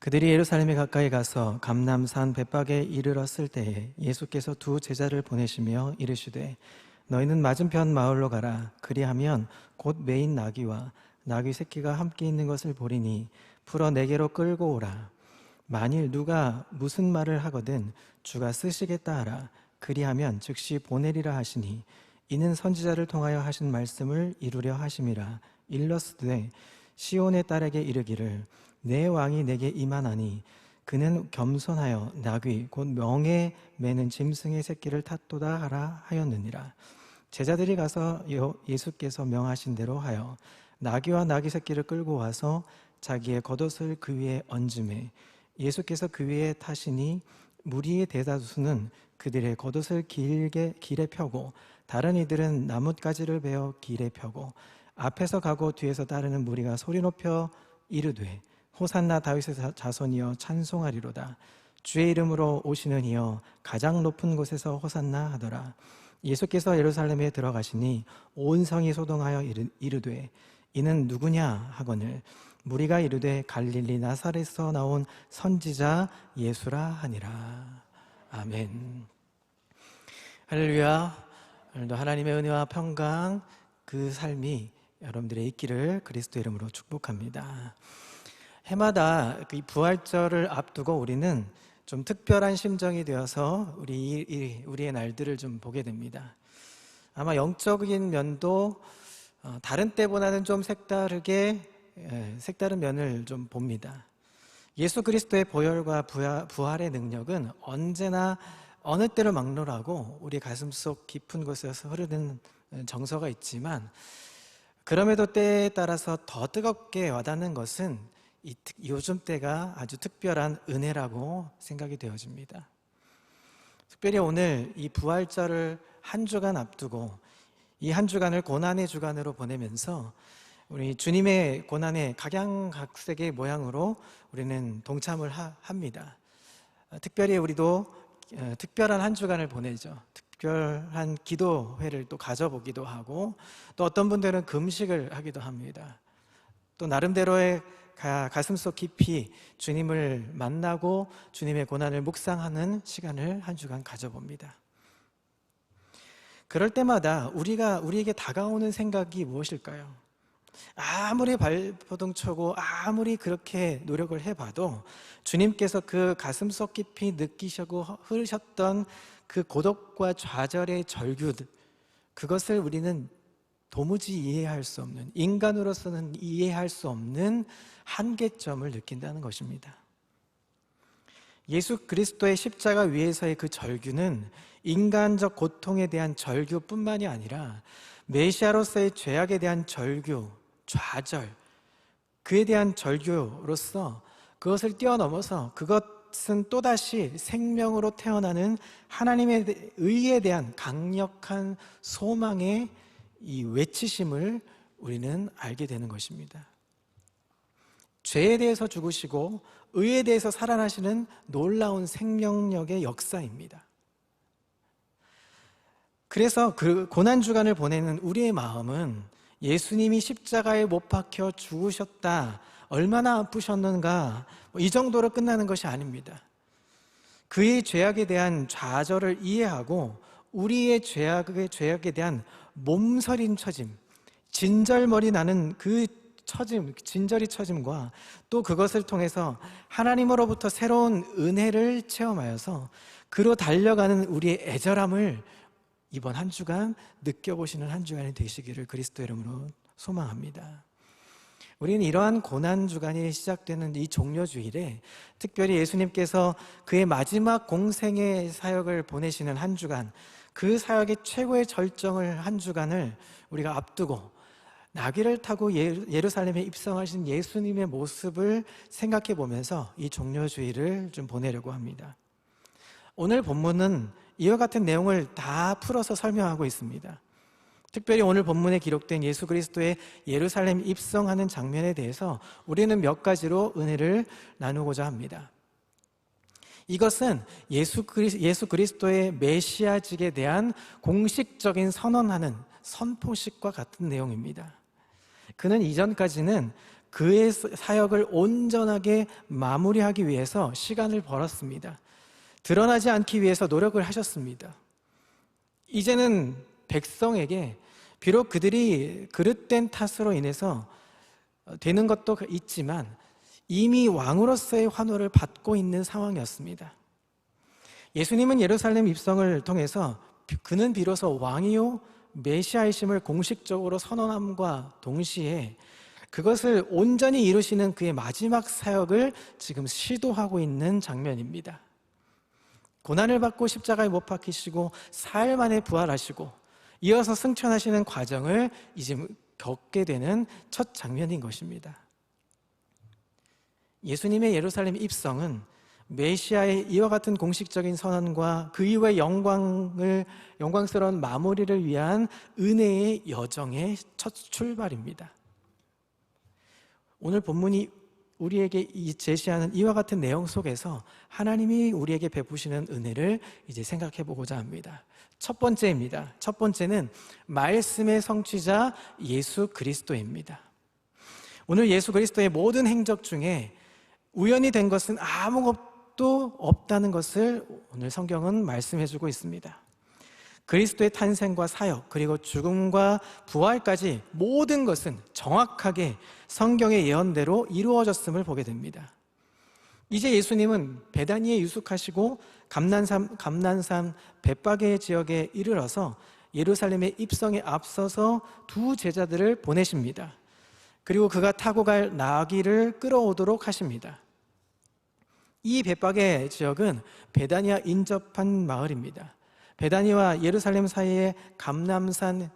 그들이 예루살렘에 가까이 가서 감람산 벳박에 이르렀을 때에 예수께서 두 제자를 보내시며 이르시되 너희는 맞은편 마을로 가라. 그리하면 곧 매인 나귀와 나귀 새끼가 함께 있는 것을 보리니 풀어 내게로 끌고 오라. 만일 누가 무슨 말을 하거든 주가 쓰시겠다 하라. 그리하면 즉시 보내리라 하시니 이는 선지자를 통하여 하신 말씀을 이루려 하심이라. 일러스되 시온의 딸에게 이르기를 내 왕이 내게 임하나니 그는 겸손하여 나귀 곧 명에 매는 짐승의 새끼를 탔도다 하라 하였느니라. 제자들이 가서 예수께서 명하신 대로 하여 나귀와 나귀 새끼를 끌고 와서 자기의 겉옷을 그 위에 얹음에 예수께서 그 위에 타시니 무리의 대다수는 그들의 겉옷을 길에 펴고 다른 이들은 나뭇가지를 베어 길에 펴고 앞에서 가고 뒤에서 따르는 무리가 소리 높여 이르되 호산나 다윗의 자손이여 찬송하리로다. 주의 이름으로 오시는 이여 가장 높은 곳에서 호산나 하더라. 예수께서 예루살렘에 들어가시니 온 성이 소동하여 이르되 이는 누구냐 하거늘 무리가 이르되 갈릴리 나사렛에서 나온 선지자 예수라 하니라. 아멘. 할렐루야. 오늘도 하나님의 은혜와 평강 그 삶이 여러분들의 있기를 그리스도 이름으로 축복합니다. 해마다 이 부활절을 앞두고 우리는 좀 특별한 심정이 되어서 우리의 날들을 좀 보게 됩니다. 아마 영적인 면도 다른 때보다는 좀 색다른 면을 좀 봅니다. 예수 그리스도의 보혈과 부활의 능력은 언제나 어느 때를 막론하고 우리 가슴속 깊은 곳에서 흐르는 정서가 있지만 그럼에도 때에 따라서 더 뜨겁게 와닿는 것은 요즘 때가 아주 특별한 은혜라고 생각이 되어집니다. 특별히 오늘 이 부활절을 한 주간 앞두고 이 한 주간을 고난의 주간으로 보내면서 우리 주님의 고난의 각양각색의 모양으로 우리는 동참을 합니다. 특별히 우리도 특별한 한 주간을 보내죠. 특별한 기도회를 또 가져보기도 하고 또 어떤 분들은 금식을 하기도 합니다. 또 나름대로의 가슴속 깊이 주님을 만나고 주님의 고난을 묵상하는 시간을 한 주간 가져봅니다. 그럴 때마다 우리에게 다가오는 생각이 무엇일까요? 아무리 발버둥 쳐고 아무리 그렇게 노력을 해봐도 주님께서 그 가슴속 깊이 느끼시고 흐르셨던 그 고독과 좌절의 절규들, 그것을 우리는 도무지 이해할 수 없는, 인간으로서는 이해할 수 없는 한계점을 느낀다는 것입니다. 예수 그리스도의 십자가 위에서의 그 절규는 인간적 고통에 대한 절규뿐만이 아니라 메시아로서의 죄악에 대한 절규, 좌절, 그에 대한 절규로서 그것을 뛰어넘어서 그것은 또다시 생명으로 태어나는 하나님의 의에 대한 강력한 소망의 이 외치심을 우리는 알게 되는 것입니다. 죄에 대해서 죽으시고 의에 대해서 살아나시는 놀라운 생명력의 역사입니다. 그래서 그 고난주간을 보내는 우리의 마음은 예수님이 십자가에 못 박혀 죽으셨다, 얼마나 아프셨는가, 이 정도로 끝나는 것이 아닙니다. 그의 죄악에 대한 좌절을 이해하고 우리의 죄악에 대한 몸서린 처짐, 진절머리 나는 그 처짐, 진저리 처짐과 또 그것을 통해서 하나님으로부터 새로운 은혜를 체험하여서 그로 달려가는 우리의 애절함을 이번 한 주간 느껴보시는 한 주간이 되시기를 그리스도 이름으로 소망합니다. 우리는 이러한 고난주간이 시작되는 이 종료주일에 특별히 예수님께서 그의 마지막 공생의 사역을 보내시는 한 주간, 그 사역의 최고의 절정을 한 주간을 우리가 앞두고 나귀를 타고 예루살렘에 입성하신 예수님의 모습을 생각해 보면서 이 종료주일을 좀 보내려고 합니다. 오늘 본문은 이와 같은 내용을 다 풀어서 설명하고 있습니다. 특별히 오늘 본문에 기록된 예수 그리스도의 예루살렘 입성하는 장면에 대해서 우리는 몇 가지로 은혜를 나누고자 합니다. 이것은 예수 그리스도의 메시아직에 대한 공식적인 선언하는 선포식과 같은 내용입니다. 그는 이전까지는 그의 사역을 온전하게 마무리하기 위해서 시간을 벌었습니다. 드러나지 않기 위해서 노력을 하셨습니다. 이제는 백성에게 비록 그들이 그릇된 탓으로 인해서 되는 것도 있지만 이미 왕으로서의 환호를 받고 있는 상황이었습니다. 예수님은 예루살렘 입성을 통해서 그는 비로소 왕이요 메시아이심을 공식적으로 선언함과 동시에 그것을 온전히 이루시는 그의 마지막 사역을 지금 시도하고 있는 장면입니다. 고난을 받고 십자가에 못 박히시고 사흘 만에 부활하시고 이어서 승천하시는 과정을 이제 겪게 되는 첫 장면인 것입니다. 예수님의 예루살렘 입성은 메시아의 이와 같은 공식적인 선언과 그 이후의 영광스러운 마무리를 위한 은혜의 여정의 첫 출발입니다. 오늘 본문이 우리에게 제시하는 이와 같은 내용 속에서 하나님이 우리에게 베푸시는 은혜를 이제 생각해 보고자 합니다. 첫 번째입니다. 첫 번째는 말씀의 성취자 예수 그리스도입니다. 오늘 예수 그리스도의 모든 행적 중에 우연히 된 것은 아무것도 없다는 것을 오늘 성경은 말씀해 주고 있습니다. 그리스도의 탄생과 사역 그리고 죽음과 부활까지 모든 것은 정확하게 성경의 예언대로 이루어졌음을 보게 됩니다. 이제 예수님은 베다니에 유숙하시고 감난산 벳바게 지역에 이르러서 예루살렘의 입성에 앞서서 두 제자들을 보내십니다. 그리고 그가 타고 갈 나귀를 끌어오도록 하십니다. 이 벳바게 지역은 베다니와 인접한 마을입니다. 베다니와 예루살렘 사이에 감람산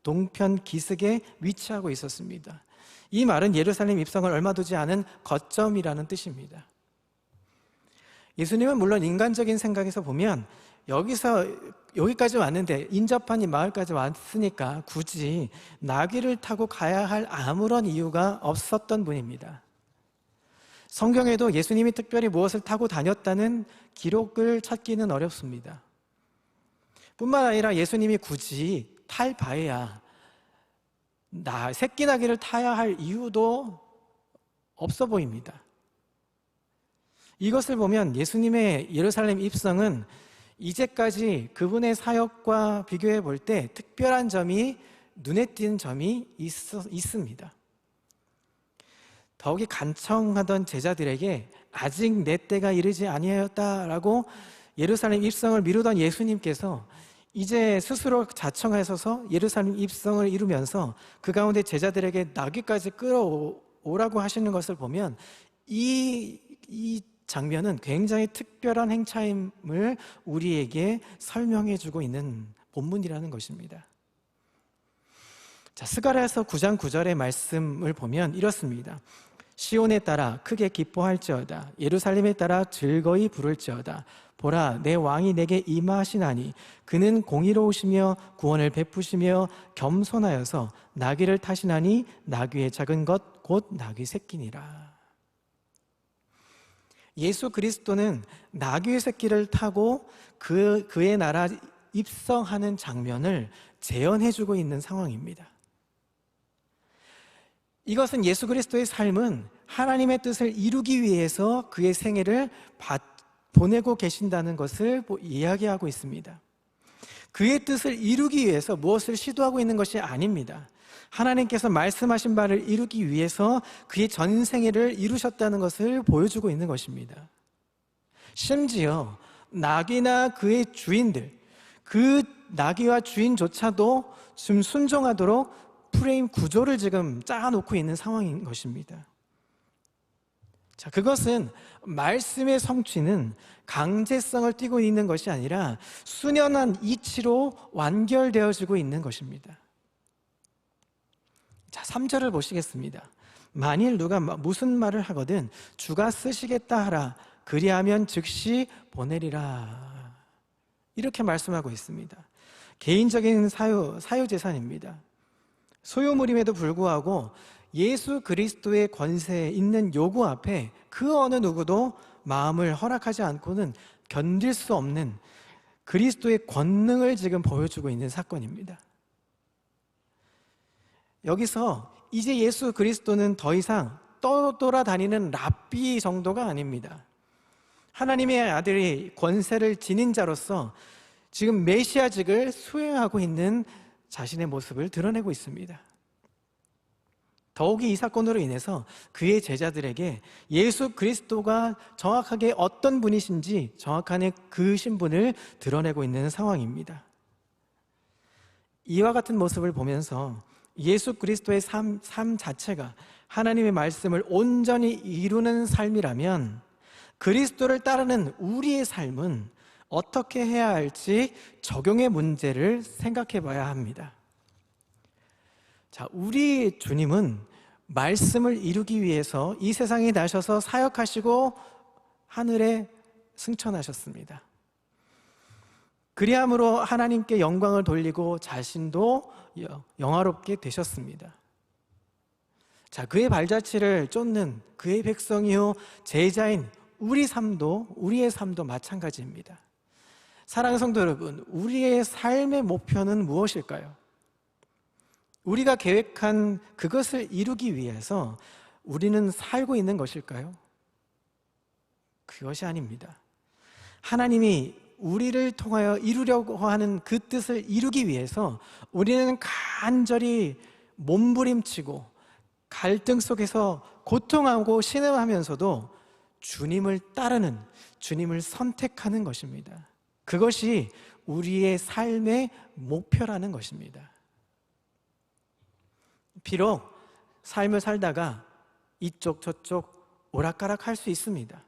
동편 기슭에 위치하고 있었습니다. 이 말은 예루살렘 입성을 얼마 두지 않은 거점이라는 뜻입니다. 예수님은 물론 인간적인 생각에서 보면 여기까지 왔는데 인접한 이 마을까지 왔으니까 굳이 나귀를 타고 가야 할 아무런 이유가 없었던 분입니다. 성경에도 예수님이 특별히 무엇을 타고 다녔다는 기록을 찾기는 어렵습니다. 뿐만 아니라 예수님이 굳이 탈 바에야 새끼 나귀를 타야 할 이유도 없어 보입니다. 이것을 보면 예수님의 예루살렘 입성은 이제까지 그분의 사역과 비교해 볼 때 특별한 점이 눈에 띄는 점이 있습니다. 더욱이 간청하던 제자들에게 아직 내 때가 이르지 아니하였다라고 예루살렘 입성을 미루던 예수님께서 이제 스스로 자청하셔서 예루살렘 입성을 이루면서 그 가운데 제자들에게 나귀까지 끌어오라고 하시는 것을 보면 이 장면은 굉장히 특별한 행차임을 우리에게 설명해 주고 있는 본문이라는 것입니다. 자, 스가랴서 9장 9절의 말씀을 보면 이렇습니다. 시온에 따라 크게 기뻐할지어다. 예루살렘에 따라 즐거이 부를지어다. 보라, 내 왕이 내게 임하시나니 그는 공의로우시며 구원을 베푸시며 겸손하여서 나귀를 타시나니 나귀의 작은 것 곧 나귀 새끼니라. 예수 그리스도는 나귀의 새끼를 타고 그의 나라 입성하는 장면을 재현해주고 있는 상황입니다. 이것은 예수 그리스도의 삶은 하나님의 뜻을 이루기 위해서 그의 생애를 보내고 계신다는 것을 이야기하고 있습니다. 그의 뜻을 이루기 위해서 무엇을 시도하고 있는 것이 아닙니다. 하나님께서 말씀하신 바를 이루기 위해서 그의 전 생애를 이루셨다는 것을 보여주고 있는 것입니다. 심지어 나귀나 그의 주인들, 그 나귀와 주인조차도 지금 순종하도록 프레임 구조를 지금 짜놓고 있는 상황인 것입니다. 자, 그것은 말씀의 성취는 강제성을 띠고 있는 것이 아니라 수년한 이치로 완결되어지고 있는 것입니다. 자, 3절을 보시겠습니다. 만일 누가 무슨 말을 하거든 주가 쓰시겠다 하라. 그리하면 즉시 보내리라. 이렇게 말씀하고 있습니다. 개인적인 사유재산입니다. 소유물임에도 불구하고 예수 그리스도의 권세에 있는 요구 앞에 그 어느 누구도 마음을 허락하지 않고는 견딜 수 없는 그리스도의 권능을 지금 보여주고 있는 사건입니다. 여기서 이제 예수 그리스도는 더 이상 떠돌아다니는 랍비 정도가 아닙니다. 하나님의 아들이 권세를 지닌 자로서 지금 메시아직을 수행하고 있는 자신의 모습을 드러내고 있습니다. 더욱이 이 사건으로 인해서 그의 제자들에게 예수 그리스도가 정확하게 어떤 분이신지 정확한 그 신분을 드러내고 있는 상황입니다. 이와 같은 모습을 보면서 예수 그리스도의 삶 자체가 하나님의 말씀을 온전히 이루는 삶이라면 그리스도를 따르는 우리의 삶은 어떻게 해야 할지 적용의 문제를 생각해 봐야 합니다. 자, 우리 주님은 말씀을 이루기 위해서 이 세상에 나셔서 사역하시고 하늘에 승천하셨습니다. 그리함으로 하나님께 영광을 돌리고 자신도 영화롭게 되셨습니다. 자, 그의 발자취를 쫓는 그의 백성이요 제자인 우리의 삶도 마찬가지입니다. 사랑하는 성도 여러분, 우리의 삶의 목표는 무엇일까요? 우리가 계획한 그것을 이루기 위해서 우리는 살고 있는 것일까요? 그것이 아닙니다. 하나님이 우리를 통하여 이루려고 하는 그 뜻을 이루기 위해서 우리는 간절히 몸부림치고 갈등 속에서 고통하고 신음하면서도 주님을 따르는, 주님을 선택하는 것입니다. 그것이 우리의 삶의 목표라는 것입니다. 비록 삶을 살다가 이쪽 저쪽 오락가락 할 수 있습니다.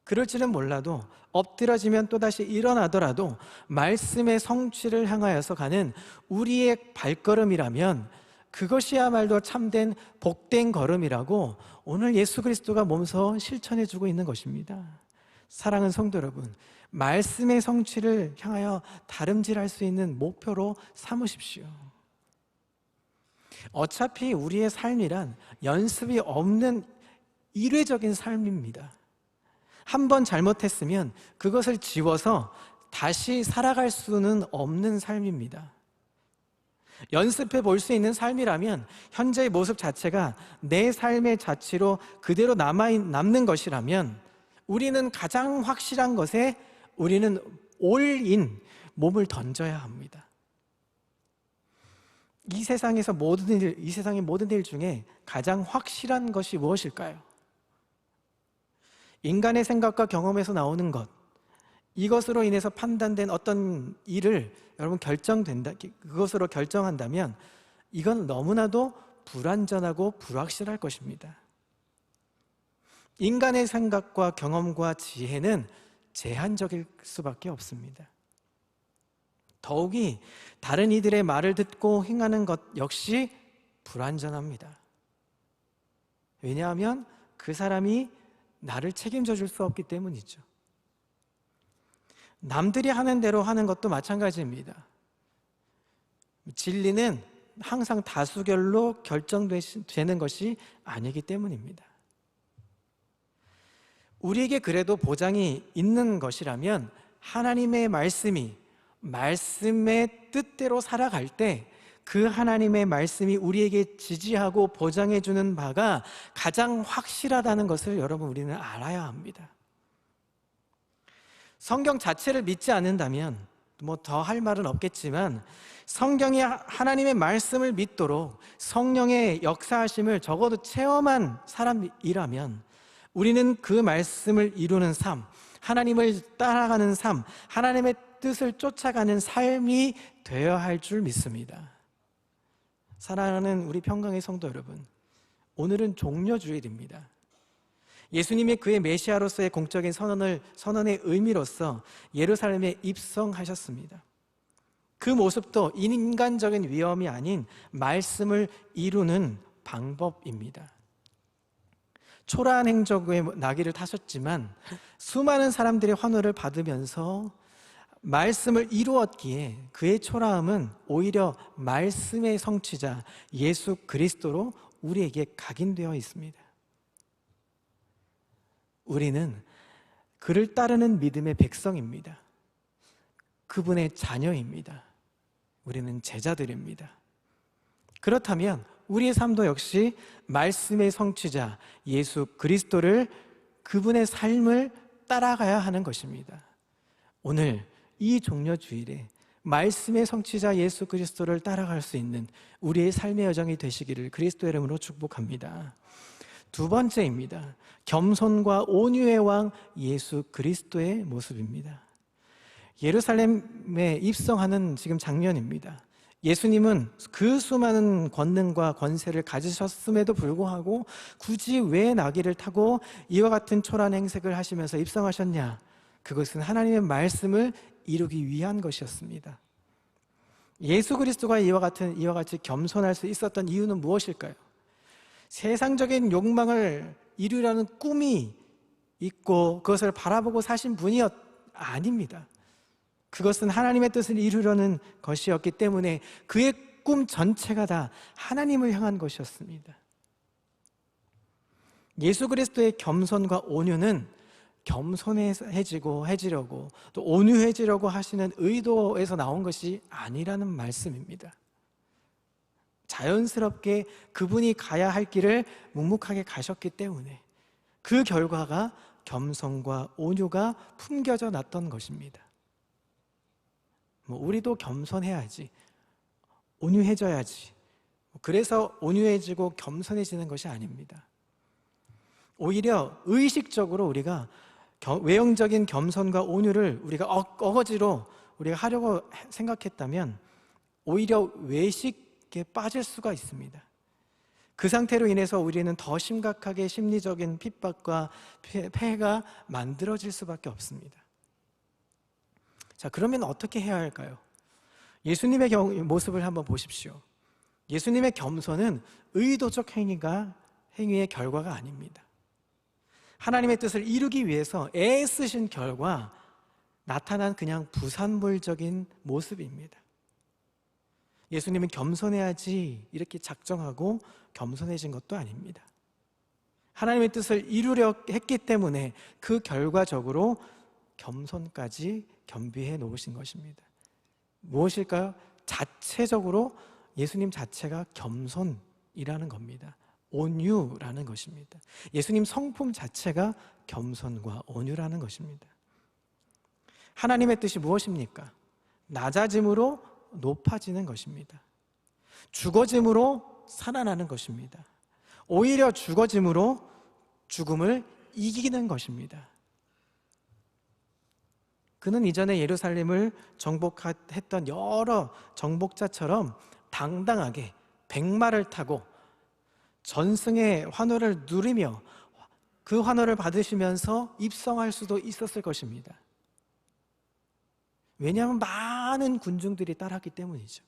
그럴지는 몰라도 엎드러지면 또다시 일어나더라도 말씀의 성취를 향하여서 가는 우리의 발걸음이라면 그것이야말로 참된 복된 걸음이라고 오늘 예수 그리스도가 몸소 실천해주고 있는 것입니다. 사랑하는 성도 여러분, 말씀의 성취를 향하여 다름질할 수 있는 목표로 삼으십시오. 어차피 우리의 삶이란 연습이 없는 일회적인 삶입니다. 한 번 잘못했으면 그것을 지워서 다시 살아갈 수는 없는 삶입니다. 연습해 볼 수 있는 삶이라면 현재의 모습 자체가 내 삶의 자취로 그대로 남는 것이라면 우리는 가장 확실한 것에 우리는 올인 몸을 던져야 합니다. 이 세상의 모든 일 중에 가장 확실한 것이 무엇일까요? 인간의 생각과 경험에서 나오는 것, 이것으로 인해서 판단된 어떤 일을 여러분 그것으로 결정한다면 이건 너무나도 불완전하고 불확실할 것입니다. 인간의 생각과 경험과 지혜는 제한적일 수밖에 없습니다. 더욱이 다른 이들의 말을 듣고 행하는 것 역시 불완전합니다. 왜냐하면 그 사람이 나를 책임져 줄 수 없기 때문이죠. 남들이 하는 대로 하는 것도 마찬가지입니다. 진리는 항상 다수결로 결정되는 것이 아니기 때문입니다. 우리에게 그래도 보장이 있는 것이라면 하나님의 말씀의 뜻대로 살아갈 때 그 하나님의 말씀이 우리에게 지지하고 보장해주는 바가 가장 확실하다는 것을 여러분 우리는 알아야 합니다. 성경 자체를 믿지 않는다면 뭐 더 할 말은 없겠지만 성경이 하나님의 말씀을 믿도록 성령의 역사하심을 적어도 체험한 사람이라면 우리는 그 말씀을 이루는 삶, 하나님을 따라가는 삶, 하나님의 뜻을 쫓아가는 삶이 되어야 할 줄 믿습니다. 사랑하는 우리 평강의 성도 여러분, 오늘은 종려주일입니다. 예수님이 그의 메시아로서의 공적인 선언의 의미로서 예루살렘에 입성하셨습니다. 그 모습도 인간적인 위험이 아닌 말씀을 이루는 방법입니다. 초라한 행적의 나귀를 타셨지만 수많은 사람들의 환호를 받으면서 말씀을 이루었기에 그의 초라함은 오히려 말씀의 성취자 예수 그리스도로 우리에게 각인되어 있습니다. 우리는 그를 따르는 믿음의 백성입니다. 그분의 자녀입니다. 우리는 제자들입니다. 그렇다면 우리의 삶도 역시 말씀의 성취자 예수 그리스도를, 그분의 삶을 따라가야 하는 것입니다. 오늘 이 종려주일에 말씀의 성취자 예수 그리스도를 따라갈 수 있는 우리의 삶의 여정이 되시기를 그리스도의 이름으로 축복합니다. 두 번째입니다. 겸손과 온유의 왕 예수 그리스도의 모습입니다. 예루살렘에 입성하는 지금 장면입니다. 예수님은 그 수많은 권능과 권세를 가지셨음에도 불구하고 굳이 왜 나귀를 타고 이와 같은 초라한 행색을 하시면서 입성하셨냐? 그것은 하나님의 말씀을 이루기 위한 것이었습니다. 예수 그리스도가 이와 같이 겸손할 수 있었던 이유는 무엇일까요? 세상적인 욕망을 이루려는 꿈이 있고 그것을 바라보고 사신 분이 아닙니다. 그것은 하나님의 뜻을 이루려는 것이었기 때문에 그의 꿈 전체가 다 하나님을 향한 것이었습니다. 예수 그리스도의 겸손과 온유는 겸손해지려고 또 온유해지려고 하시는 의도에서 나온 것이 아니라는 말씀입니다. 자연스럽게 그분이 가야 할 길을 묵묵하게 가셨기 때문에 그 결과가 겸손과 온유가 품겨져 났던 것입니다. 우리도 겸손해야지, 온유해져야지, 그래서 온유해지고 겸손해지는 것이 아닙니다. 오히려 의식적으로 우리가 외형적인 겸손과 온유를 우리가 어거지로 우리가 하려고 생각했다면 오히려 외식에 빠질 수가 있습니다. 그 상태로 인해서 우리는 더 심각하게 심리적인 핍박과 폐해가 만들어질 수밖에 없습니다. 자, 그러면 어떻게 해야 할까요? 예수님의 모습을 한번 보십시오. 예수님의 겸손은 의도적 행위의 결과가 아닙니다. 하나님의 뜻을 이루기 위해서 애쓰신 결과 나타난 그냥 부산물적인 모습입니다. 예수님은 겸손해야지 이렇게 작정하고 겸손해진 것도 아닙니다. 하나님의 뜻을 이루려 했기 때문에 그 결과적으로 겸손까지 겸비해 놓으신 것입니다. 무엇일까요? 자체적으로 예수님 자체가 겸손이라는 겁니다. 온유라는 것입니다. 예수님 성품 자체가 겸손과 온유라는 것입니다. 하나님의 뜻이 무엇입니까? 낮아짐으로 높아지는 것입니다. 죽어짐으로 살아나는 것입니다. 오히려 죽어짐으로 죽음을 이기는 것입니다. 그는 이전에 예루살렘을 정복했던 여러 정복자처럼 당당하게 백마를 타고 전승의 환호를 누리며 그 환호를 받으시면서 입성할 수도 있었을 것입니다. 왜냐하면 많은 군중들이 따랐기 때문이죠.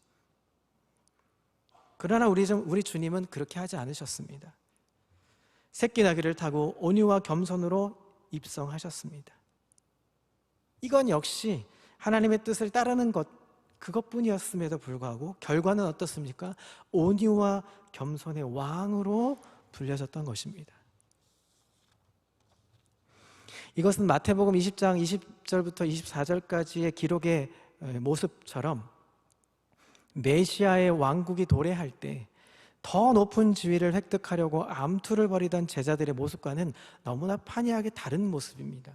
그러나 우리 주님은 그렇게 하지 않으셨습니다. 새끼 나귀를 타고 온유와 겸손으로 입성하셨습니다. 이건 역시 하나님의 뜻을 따르는 그것뿐이었음에도 불구하고 결과는 어떻습니까? 온유와 겸손의 왕으로 불려졌던 것입니다. 이것은 마태복음 20장 20절부터 24절까지의 기록의 모습처럼 메시아의 왕국이 도래할 때 더 높은 지위를 획득하려고 암투를 벌이던 제자들의 모습과는 너무나 판이하게 다른 모습입니다.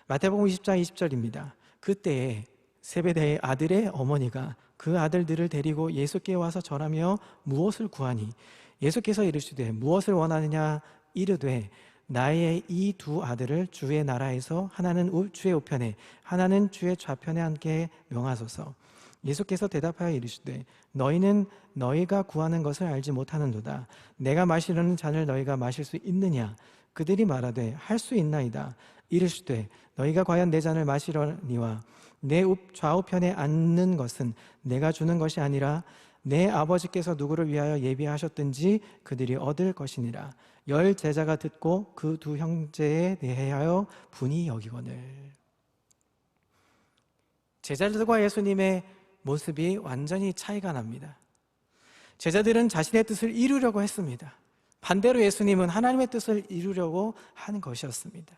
마태복음 20장 20절입니다. 그때에 세베대의 아들의 어머니가 그 아들들을 데리고 예수께 와서 절하며 무엇을 구하니 예수께서 이르시되 무엇을 원하느냐 이르되 나의 이 두 아들을 주의 나라에서 하나는 주의 우편에 하나는 주의 좌편에 앉게 명하소서. 예수께서 대답하여 이르시되 너희는 너희가 구하는 것을 알지 못하는도다. 내가 마시려는 잔을 너희가 마실 수 있느냐? 그들이 말하되 할 수 있나이다. 이르시되 너희가 과연 내 잔을 마시려니와 내 좌우편에 앉는 것은 내가 주는 것이 아니라 내 아버지께서 누구를 위하여 예비하셨든지 그들이 얻을 것이니라. 10 제자가 듣고 그 두 형제에 대하여 분이 여기거늘. 제자들과 예수님의 모습이 완전히 차이가 납니다. 제자들은 자신의 뜻을 이루려고 했습니다. 반대로 예수님은 하나님의 뜻을 이루려고 하는 것이었습니다.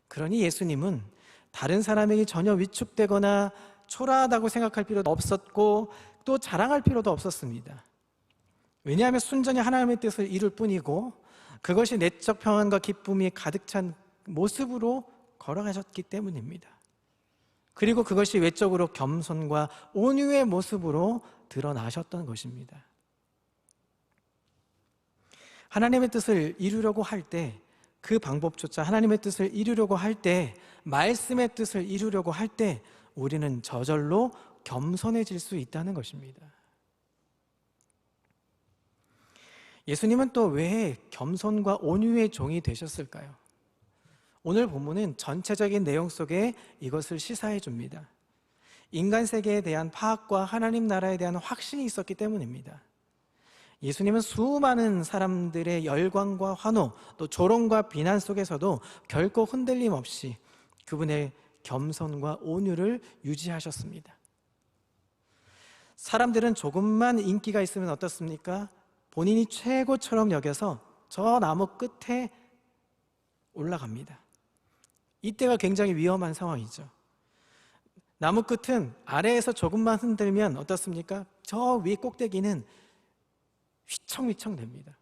그러니 예수님은 다른 사람에게 전혀 위축되거나 초라하다고 생각할 필요도 없었고 또 자랑할 필요도 없었습니다. 왜냐하면 순전히 하나님의 뜻을 이룰 뿐이고 그것이 내적 평안과 기쁨이 가득 찬 모습으로 걸어가셨기 때문입니다. 그리고 그것이 외적으로 겸손과 온유의 모습으로 드러나셨던 것입니다. 하나님의 뜻을 이루려고 할 때, 그 방법조차 하나님의 뜻을 이루려고 할 때, 말씀의 뜻을 이루려고 할 때 우리는 저절로 겸손해질 수 있다는 것입니다. 예수님은 또 왜 겸손과 온유의 종이 되셨을까요? 오늘 본문은 전체적인 내용 속에 이것을 시사해 줍니다. 인간 세계에 대한 파악과 하나님 나라에 대한 확신이 있었기 때문입니다. 예수님은 수많은 사람들의 열광과 환호, 또 조롱과 비난 속에서도 결코 흔들림 없이 그분의 겸손과 온유를 유지하셨습니다. 사람들은 조금만 인기가 있으면 어떻습니까? 본인이 최고처럼 여겨서 저 나무 끝에 올라갑니다. 이때가 굉장히 위험한 상황이죠. 나무 끝은 아래에서 조금만 흔들면 어떻습니까? 저 위 꼭대기는 휘청휘청 됩니다.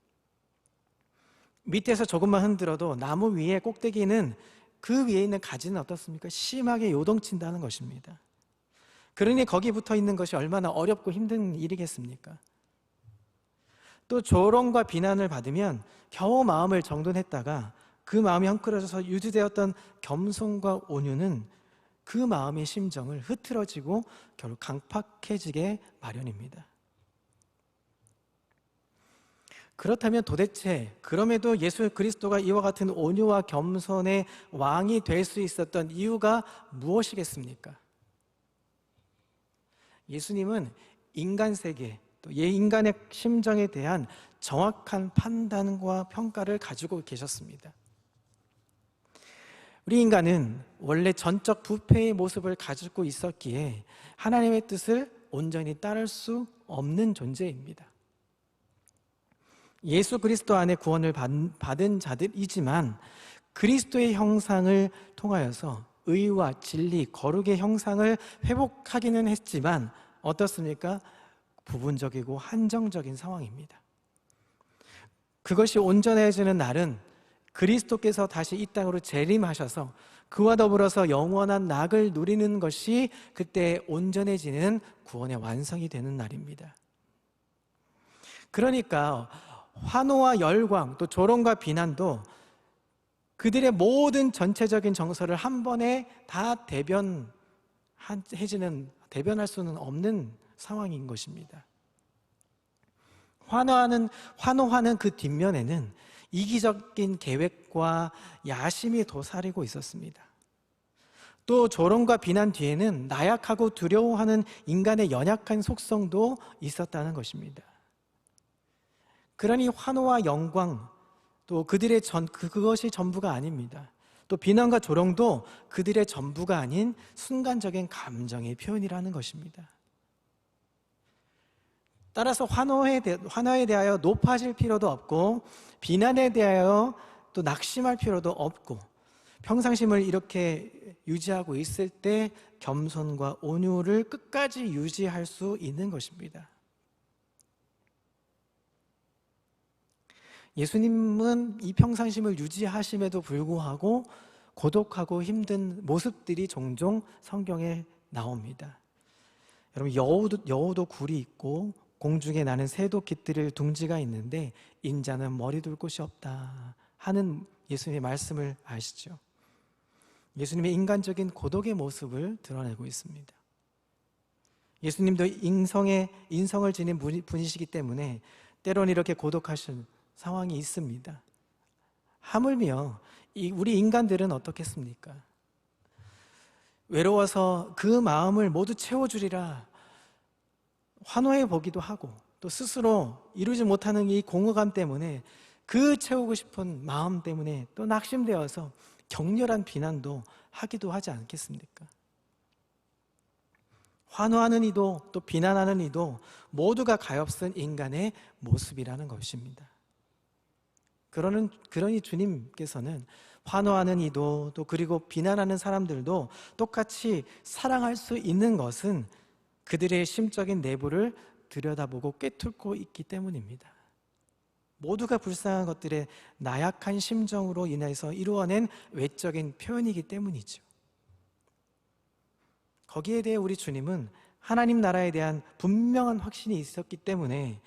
밑에서 조금만 흔들어도 나무 위에 꼭대기는 그 위에 있는 가지는 어떻습니까? 심하게 요동친다는 것입니다. 그러니 거기 붙어 있는 것이 얼마나 어렵고 힘든 일이겠습니까? 또 조롱과 비난을 받으면 겨우 마음을 정돈했다가 그 마음이 헝클어져서 유지되었던 겸손과 온유는 그 마음의 심정을 흐트러지고 결국 강팍해지게 마련입니다. 그렇다면 도대체 그럼에도 예수 그리스도가 이와 같은 온유와 겸손의 왕이 될 수 있었던 이유가 무엇이겠습니까? 예수님은 인간 세계, 또 인간의 심정에 대한 정확한 판단과 평가를 가지고 계셨습니다. 우리 인간은 원래 전적 부패의 모습을 가지고 있었기에 하나님의 뜻을 온전히 따를 수 없는 존재입니다. 예수 그리스도 안에 구원을 받은 자들이지만 그리스도의 형상을 통하여서 의와 진리, 거룩의 형상을 회복하기는 했지만 어떻습니까? 부분적이고 한정적인 상황입니다. 그것이 온전해지는 날은 그리스도께서 다시 이 땅으로 재림하셔서 그와 더불어서 영원한 낙을 누리는 것이 그때 온전해지는 구원의 완성이 되는 날입니다. 그러니까 환호와 열광, 또 조롱과 비난도 그들의 모든 전체적인 정서를 한 번에 다 대변할 수는 없는 상황인 것입니다. 환호하는 그 뒷면에는 이기적인 계획과 야심이 도사리고 있었습니다. 또 조롱과 비난 뒤에는 나약하고 두려워하는 인간의 연약한 속성도 있었다는 것입니다. 그러니 환호와 영광, 또 그것이 전부가 아닙니다. 또 비난과 조롱도 그들의 전부가 아닌 순간적인 감정의 표현이라는 것입니다. 따라서 환호에 대하여 높아질 필요도 없고 비난에 대하여 또 낙심할 필요도 없고 평상심을 이렇게 유지하고 있을 때 겸손과 온유를 끝까지 유지할 수 있는 것입니다. 예수님은 이 평상심을 유지하심에도 불구하고 고독하고 힘든 모습들이 종종 성경에 나옵니다. 여러분, 여우도 굴이 있고 공중에 나는 새도 깃들일 둥지가 있는데 인자는 머리 둘 곳이 없다 하는 예수님의 말씀을 아시죠? 예수님의 인간적인 고독의 모습을 드러내고 있습니다. 예수님도 인성을 지닌 분이시기 때문에 때론 이렇게 고독하신 상황이 있습니다. 하물며 우리 인간들은 어떻겠습니까? 외로워서 그 마음을 모두 채워주리라 환호해 보기도 하고 또 스스로 이루지 못하는 이 공허감 때문에 그 채우고 싶은 마음 때문에 또 낙심되어서 격렬한 비난도 하기도 하지 않겠습니까? 환호하는 이도 또 비난하는 이도 모두가 가엾은 인간의 모습이라는 것입니다. 그러니 주님께서는 환호하는 이도 또 그리고 비난하는 사람들도 똑같이 사랑할 수 있는 것은 그들의 심적인 내부를 들여다보고 꿰뚫고 있기 때문입니다. 모두가 불쌍한 것들의 나약한 심정으로 인해서 이루어낸 외적인 표현이기 때문이죠. 거기에 대해 우리 주님은 하나님 나라에 대한 분명한 확신이 있었기 때문에,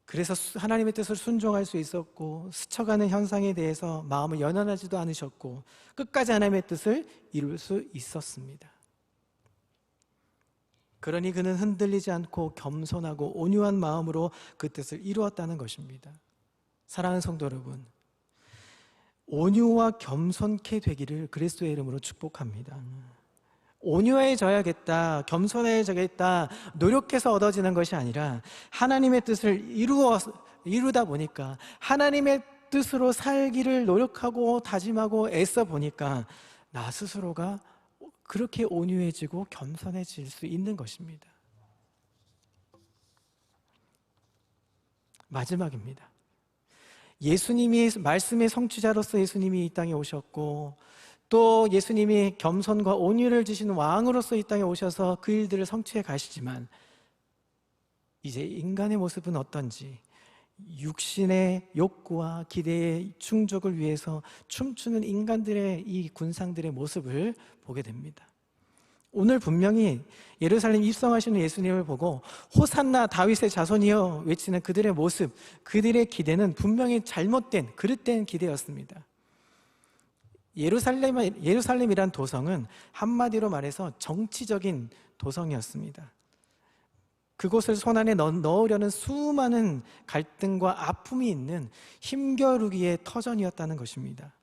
그래서 하나님의 뜻을 순종할 수 있었고, 스쳐가는 현상에 대해서 마음을 연연하지도 않으셨고, 끝까지 하나님의 뜻을 이룰 수 있었습니다. 그러니 그는 흔들리지 않고 겸손하고 온유한 마음으로 그 뜻을 이루었다는 것입니다. 사랑하는 성도 여러분, 온유와 겸손케 되기를 그리스도의 이름으로 축복합니다. 온유해져야겠다, 겸손해져야겠다, 노력해서 얻어지는 것이 아니라 하나님의 뜻을 이루다 보니까, 하나님의 뜻으로 살기를 노력하고 다짐하고 애써 보니까 나 스스로가 그렇게 온유해지고 겸손해질 수 있는 것입니다. 마지막입니다. 예수님이 말씀의 성취자로서 예수님이 이 땅에 오셨고, 또 예수님이 겸손과 온유를 주시는 왕으로서 이 땅에 오셔서 그 일들을 성취해 가시지만, 이제 인간의 모습은 어떤지, 육신의 욕구와 기대의 충족을 위해서 춤추는 인간들의 이 군상들의 모습을 보게 됩니다. 오늘 분명히 예루살렘 입성하시는 예수님을 보고 호산나 다윗의 자손이여 외치는 그들의 모습, 그들의 기대는 분명히 잘못된, 그릇된 기대였습니다. 예루살렘이란 도성은 한마디로 말해서 정치적인 도성이었습니다. 그곳을 손안에 넣으려는 수많은 갈등과 아픔이 있는 힘겨루기의 터전이었다는 것입니다.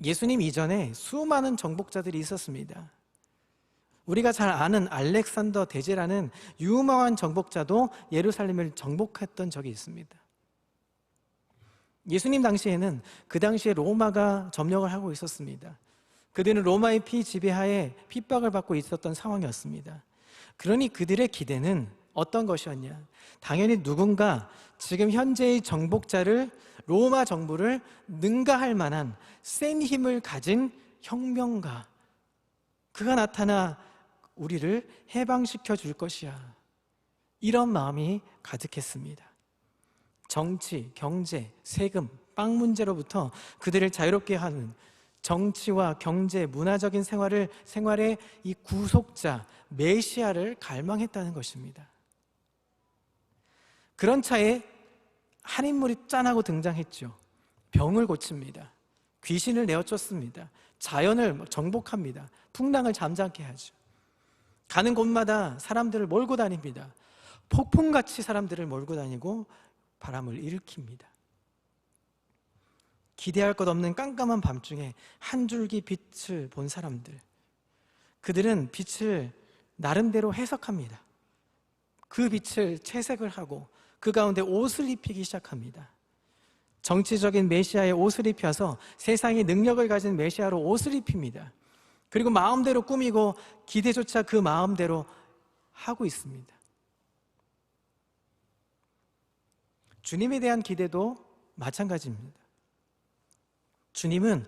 예수님 이전에 수많은 정복자들이 있었습니다. 우리가 잘 아는 알렉산더 대제라는 유명한 정복자도 예루살렘을 정복했던 적이 있습니다. 예수님 당시에는 그 당시에 로마가 점령을 하고 있었습니다. 그들은 로마의 지배하에 핍박을 받고 있었던 상황이었습니다. 그러니 그들의 기대는 어떤 것이었냐? 당연히 누군가 지금 현재의 정복자를, 로마 정부를 능가할 만한 센 힘을 가진 혁명가, 그가 나타나 우리를 해방시켜 줄 것이야, 이런 마음이 가득했습니다. 정치, 경제, 세금, 빵 문제로부터 그들을 자유롭게 하는 정치와 경제, 문화적인 생활의 이 구속자, 메시아를 갈망했다는 것입니다. 그런 차에 한 인물이 짠하고 등장했죠. 병을 고칩니다. 귀신을 내어쫓습니다. 자연을 정복합니다. 풍랑을 잠잠케 하죠. 가는 곳마다 사람들을 몰고 다닙니다. 폭풍같이 사람들을 몰고 다니고 바람을 일으킵니다. 기대할 것 없는 깜깜한 밤중에 한 줄기 빛을 본 사람들, 그들은 빛을 나름대로 해석합니다. 그 빛을 채색을 하고 그 가운데 옷을 입히기 시작합니다. 정치적인 메시아의 옷을 입혀서 세상의 능력을 가진 메시아로 옷을 입힙니다. 그리고 마음대로 꾸미고 기대조차 그 마음대로 하고 있습니다. 주님에 대한 기대도 마찬가지입니다. 주님은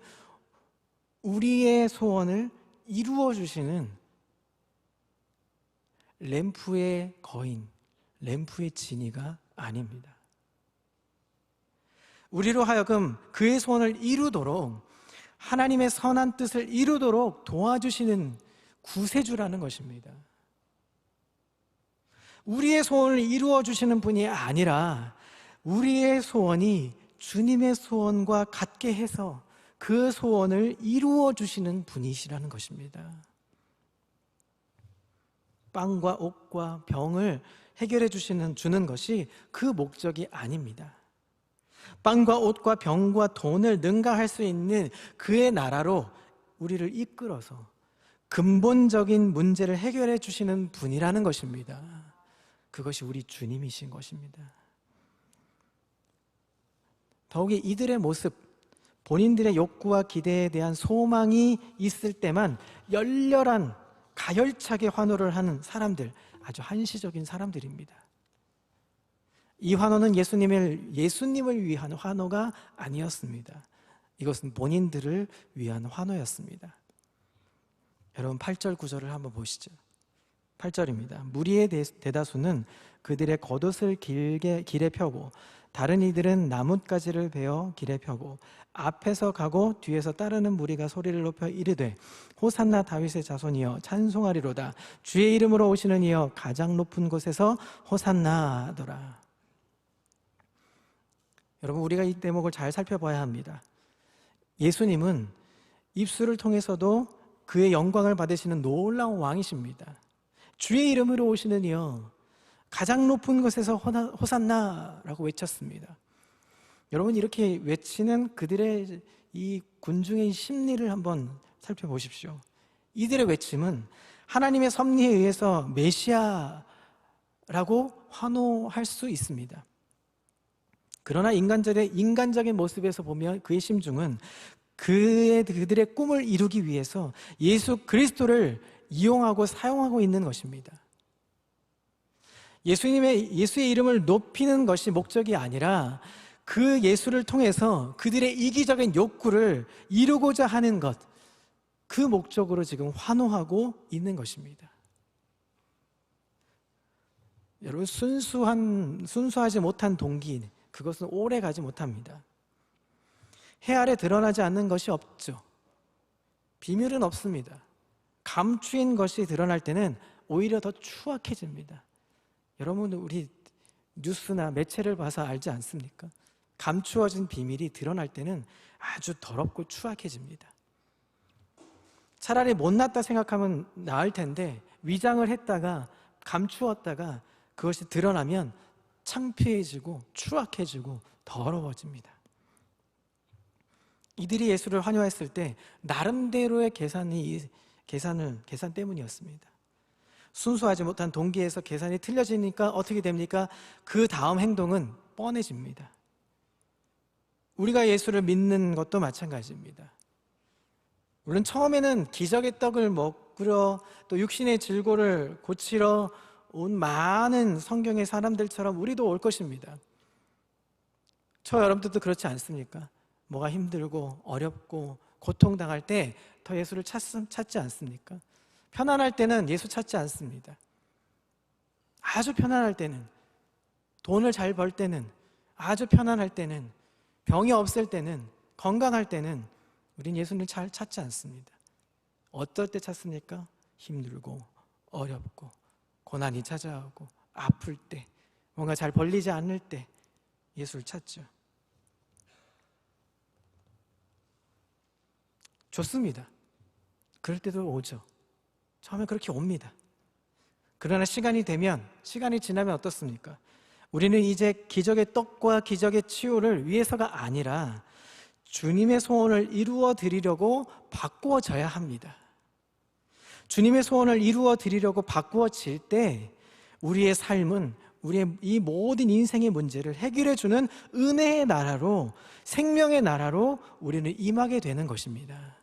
우리의 소원을 이루어 주시는 램프의 거인, 램프의 진이가 아닙니다. 우리로 하여금 그의 소원을 이루도록, 하나님의 선한 뜻을 이루도록 도와주시는 구세주라는 것입니다. 우리의 소원을 이루어 주시는 분이 아니라 우리의 소원이 주님의 소원과 같게 해서 그 소원을 이루어 주시는 분이시라는 것입니다. 빵과 옷과 병을 해결해 주는 것이 그 목적이 아닙니다. 빵과 옷과 병과 돈을 능가할 수 있는 그의 나라로 우리를 이끌어서 근본적인 문제를 해결해 주시는 분이라는 것입니다. 그것이 우리 주님이신 것입니다. 더욱이 이들의 모습, 본인들의 욕구와 기대에 대한 소망이 있을 때만 열렬한, 가열차게 환호를 하는 사람들, 아주 한시적인 사람들입니다. 이 환호는 예수님을 위한 환호가 아니었습니다. 이것은 본인들을 위한 환호였습니다. 여러분 8절 9절을 한번 보시죠. 8절입니다. 무리의 대다수는 그들의 겉옷을 길에 펴고 다른 이들은 나뭇가지를 베어 길에 펴고 앞에서 가고 뒤에서 따르는 무리가 소리를 높여 이르되 호산나 다윗의 자손이여 찬송하리로다. 주의 이름으로 오시는 이여 가장 높은 곳에서 호산나 하더라. 여러분, 우리가 이 대목을 잘 살펴봐야 합니다. 예수님은 입술을 통해서도 그의 영광을 받으시는 놀라운 왕이십니다. 주의 이름으로 오시는 이여 가장 높은 곳에서 호산나라고 외쳤습니다. 여러분, 이렇게 외치는 그들의 이 군중의 심리를 한번 살펴보십시오. 이들의 외침은 하나님의 섭리에 의해서 메시아라고 환호할 수 있습니다. 그러나 인간적인 모습에서 보면 그의 심중은 그들의 꿈을 이루기 위해서 예수 그리스도를 이용하고 사용하고 있는 것입니다. 예수의 이름을 높이는 것이 목적이 아니라 그 예수를 통해서 그들의 이기적인 욕구를 이루고자 하는 것, 그 목적으로 지금 환호하고 있는 것입니다. 여러분, 순수하지 못한 동기, 그것은 오래 가지 못합니다. 해 아래 드러나지 않는 것이 없죠. 비밀은 없습니다. 감추인 것이 드러날 때는 오히려 더 추악해집니다. 여러분, 우리 뉴스나 매체를 봐서 알지 않습니까? 감추어진 비밀이 드러날 때는 아주 더럽고 추악해집니다. 차라리 못났다 생각하면 나을 텐데 위장을 했다가 감추었다가 그것이 드러나면 창피해지고 추악해지고 더러워집니다. 이들이 예수를 환호했을 때 나름대로의 계산 때문이었습니다. 순수하지 못한 동기에서 계산이 틀려지니까 어떻게 됩니까? 그 다음 행동은 뻔해집니다. 우리가 예수를 믿는 것도 마찬가지입니다. 물론 처음에는 기적의 떡을 먹으러 또 육신의 질고를 고치러 온 많은 성경의 사람들처럼 우리도 올 것입니다. 저 여러분들도 그렇지 않습니까? 뭐가 힘들고 어렵고 고통당할 때 더 예수를 찾지 않습니까? 편안할 때는 예수 찾지 않습니다. 아주 편안할 때는, 돈을 잘 벌 때는, 아주 편안할 때는, 병이 없을 때는, 건강할 때는 우린 예수를 잘 찾지 않습니다. 어떨 때 찾습니까? 힘들고 어렵고 고난이 찾아오고 아플 때, 뭔가 잘 벌리지 않을 때 예수를 찾죠. 좋습니다. 그럴 때도 오죠. 처음에 그렇게 옵니다. 그러나 시간이 지나면 어떻습니까? 우리는 이제 기적의 떡과 기적의 치유를 위해서가 아니라 주님의 소원을 이루어 드리려고 바꾸어져야 합니다. 주님의 소원을 이루어 드리려고 바꾸어질 때 우리의 삶은 우리의 이 모든 인생의 문제를 해결해 주는 은혜의 나라로, 생명의 나라로 우리는 임하게 되는 것입니다.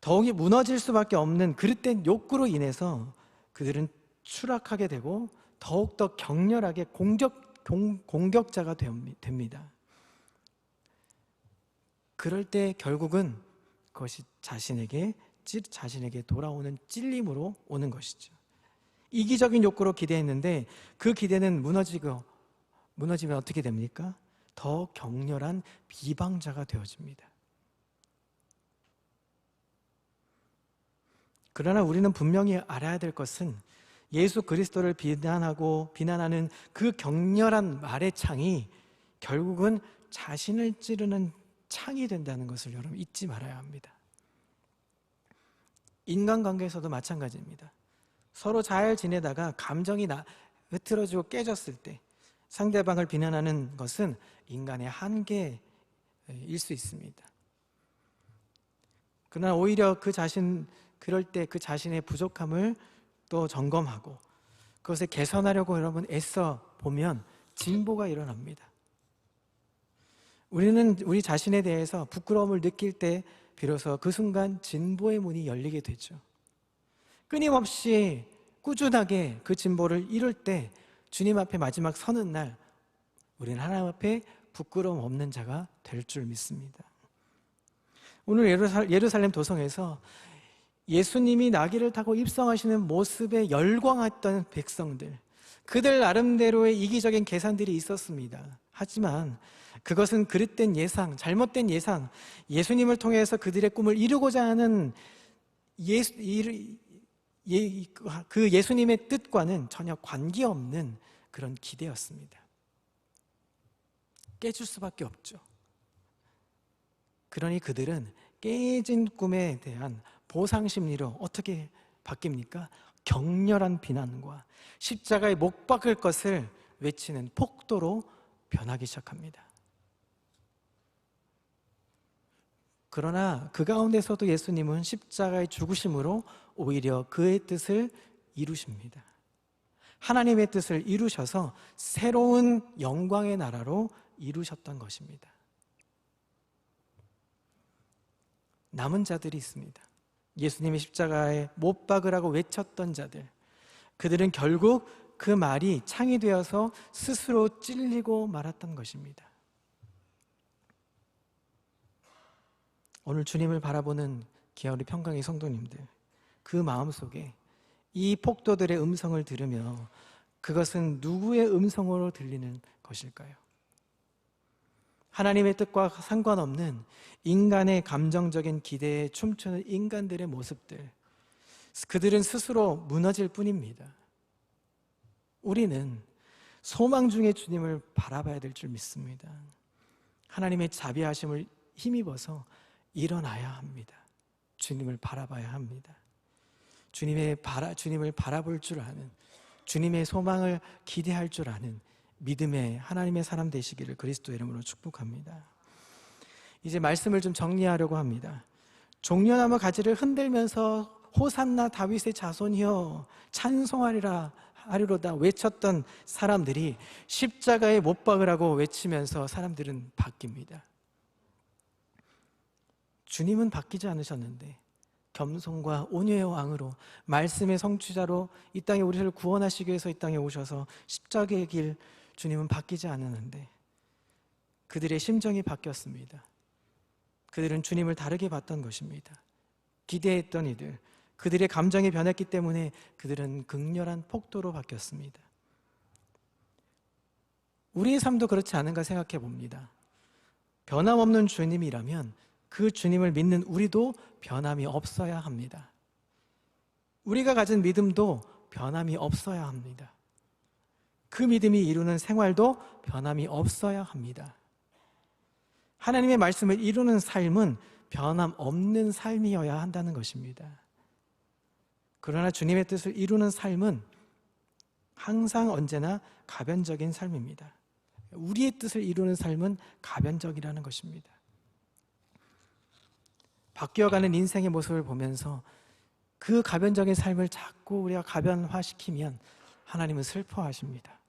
더욱이 무너질 수밖에 없는 그릇된 욕구로 인해서 그들은 추락하게 되고 더욱더 격렬하게 공격자가 됩니다. 그럴 때 결국은 그것이 자신에게 돌아오는 찔림으로 오는 것이죠. 이기적인 욕구로 기대했는데 그 기대는 무너지면 어떻게 됩니까? 더 격렬한 비방자가 되어집니다. 그러나 우리는 분명히 알아야 될 것은 예수 그리스도를 비난하는 그 격렬한 말의 창이 결국은 자신을 찌르는 창이 된다는 것을 여러분 잊지 말아야 합니다. 인간관계에서도 마찬가지입니다. 서로 잘 지내다가 감정이 흐트러지고 깨졌을 때 상대방을 비난하는 것은 인간의 한계일 수 있습니다. 그러나 오히려 그럴 때 그 자신의 부족함을 또 점검하고 그것을 개선하려고 여러분 애써 보면 진보가 일어납니다. 우리는 우리 자신에 대해서 부끄러움을 느낄 때 비로소 그 순간 진보의 문이 열리게 되죠. 끊임없이 꾸준하게 그 진보를 이룰 때 주님 앞에 마지막 서는 날 우리는 하나님 앞에 부끄러움 없는 자가 될 줄 믿습니다. 오늘 예루살렘 도성에서 예수님이 나귀를 타고 입성하시는 모습에 열광했던 백성들, 그들 나름대로의 이기적인 계산들이 있었습니다. 하지만 그것은 그릇된 예상, 잘못된 예상, 예수님을 통해서 그들의 꿈을 이루고자 하는 그 예수님의 뜻과는 전혀 관계없는 그런 기대였습니다. 깨질 수밖에 없죠. 그러니 그들은 깨진 꿈에 대한 보상 심리로 어떻게 바뀝니까? 격렬한 비난과 십자가에 못 박을 것을 외치는 폭도로 변하기 시작합니다. 그러나 그 가운데서도 예수님은 십자가의 죽으심으로 오히려 그의 뜻을 이루십니다. 하나님의 뜻을 이루셔서 새로운 영광의 나라로 이루셨던 것입니다. 남은 자들이 있습니다. 예수님의 십자가에 못 박으라고 외쳤던 자들, 그들은 결국 그 말이 창이 되어서 스스로 찔리고 말았던 것입니다. 오늘 주님을 바라보는 기아우리 평강의 성도님들, 그 마음속에 이 폭도들의 음성을 들으며 그것은 누구의 음성으로 들리는 것일까요? 하나님의 뜻과 상관없는 인간의 감정적인 기대에 춤추는 인간들의 모습들, 그들은 스스로 무너질 뿐입니다. 우리는 소망 중에 주님을 바라봐야 될 줄 믿습니다. 하나님의 자비하심을 힘입어서 일어나야 합니다. 주님을 바라봐야 합니다. 주님을 바라볼 줄 아는, 주님의 소망을 기대할 줄 아는 믿음의 하나님의 사람 되시기를 그리스도의 이름으로 축복합니다. 이제 말씀을 좀 정리하려고 합니다. 종려나무 가지를 흔들면서 호산나 다윗의 자손이여 찬송하리라 하리로다 외쳤던 사람들이 십자가에 못 박으라고 외치면서 사람들은 바뀝니다. 주님은 바뀌지 않으셨는데 겸손과 온유의 왕으로 말씀의 성취자로 이 땅에 우리를 구원하시기 위해서 이 땅에 오셔서 십자가의 길, 주님은 바뀌지 않았는데 그들의 심정이 바뀌었습니다. 그들은 주님을 다르게 봤던 것입니다. 기대했던 이들, 그들의 감정이 변했기 때문에 그들은 극렬한 폭도로 바뀌었습니다. 우리의 삶도 그렇지 않은가 생각해 봅니다. 변함없는 주님이라면 그 주님을 믿는 우리도 변함이 없어야 합니다. 우리가 가진 믿음도 변함이 없어야 합니다. 그 믿음이 이루는 생활도 변함이 없어야 합니다. 하나님의 말씀을 이루는 삶은 변함없는 삶이어야 한다는 것입니다. 그러나 주님의 뜻을 이루는 삶은 항상 언제나 가변적인 삶입니다. 우리의 뜻을 이루는 삶은 가변적이라는 것입니다. 바뀌어가는 인생의 모습을 보면서 그 가변적인 삶을 자꾸 우리가 가변화시키면 하나님은 슬퍼하십니다.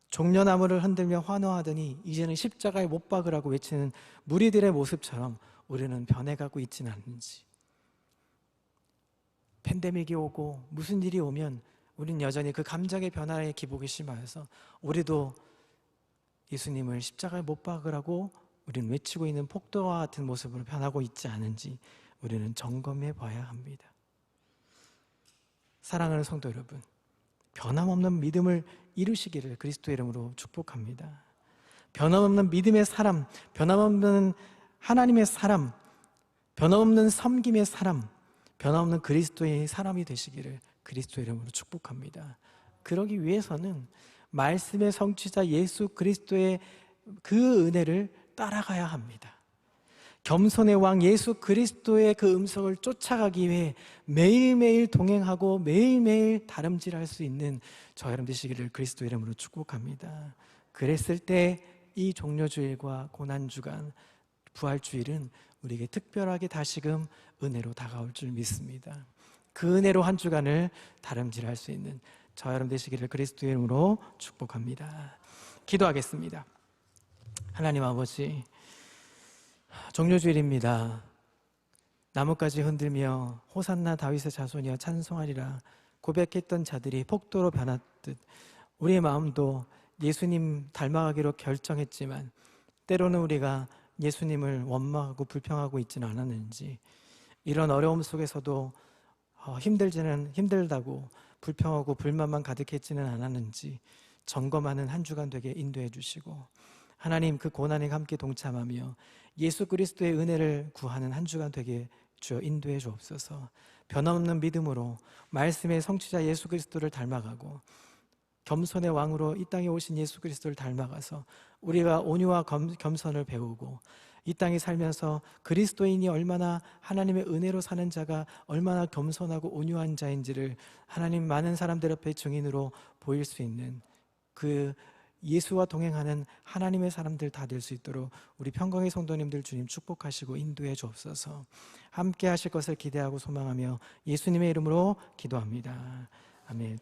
종려나무를 흔들며 환호하더니 이제는 십자가에 못 박으라고 외치는 무리들의 모습처럼 우리는 변해가고 있지는 않는지, 팬데믹이 오고 무슨 일이 오면 우리는 여전히 그 감정의 변화에 기복이 심하여서 우리도 예수님을 십자가에 못 박으라고 우리는 외치고 있는 폭도와 같은 모습으로 변하고 있지 않은지 우리는 점검해 봐야 합니다. 사랑하는 성도 여러분, 변함없는 믿음을 이루시기를 그리스도의 이름으로 축복합니다. 변함없는 믿음의 사람, 변함없는 하나님의 사람, 변함없는 섬김의 사람, 변함없는 그리스도의 사람이 되시기를 그리스도의 이름으로 축복합니다. 그러기 위해서는 말씀의 성취자 예수 그리스도의 그 은혜를 따라가야 합니다. 겸손의 왕 예수 그리스도의 그 음성을 쫓아가기 위해 매일매일 동행하고 매일매일 다름질할 수 있는 저 여러분 되시기를 그리스도 이름으로 축복합니다. 그랬을 때 이 종려주일과 고난주간, 부활주일은 우리에게 특별하게 다시금 은혜로 다가올 줄 믿습니다. 그 은혜로 한 주간을 다름질할 수 있는 저 여러분 되시기를 그리스도 이름으로 축복합니다. 기도하겠습니다. 하나님 아버지, 종려주일입니다. 나뭇가지 흔들며 호산나 다윗의 자손이여 찬송하리라 고백했던 자들이 폭도로 변했듯 우리의 마음도 예수님 닮아가기로 결정했지만 때로는 우리가 예수님을 원망하고 불평하고 있지는 않았는지, 이런 어려움 속에서도 힘들다고 불평하고 불만만 가득했지는 않았는지 점검하는 한 주간 되게 인도해 주시고, 하나님 그 고난에 함께 동참하며 예수 그리스도의 은혜를 구하는 한 주간 되게 주여 인도해 주옵소서. 변함없는 믿음으로 말씀의 성취자 예수 그리스도를 닮아가고 겸손의 왕으로 이 땅에 오신 예수 그리스도를 닮아가서 우리가 온유와 겸손을 배우고 이 땅에 살면서 그리스도인이 얼마나 하나님의 은혜로 사는 자가 얼마나 겸손하고 온유한 자인지를 하나님 많은 사람들 앞에 증인으로 보일 수 있는 그 예수와 동행하는 하나님의 사람들 다 될 수 있도록 우리 평강의 성도님들 주님 축복하시고 인도해 주옵소서. 함께 하실 것을 기대하고 소망하며 예수님의 이름으로 기도합니다. 아멘.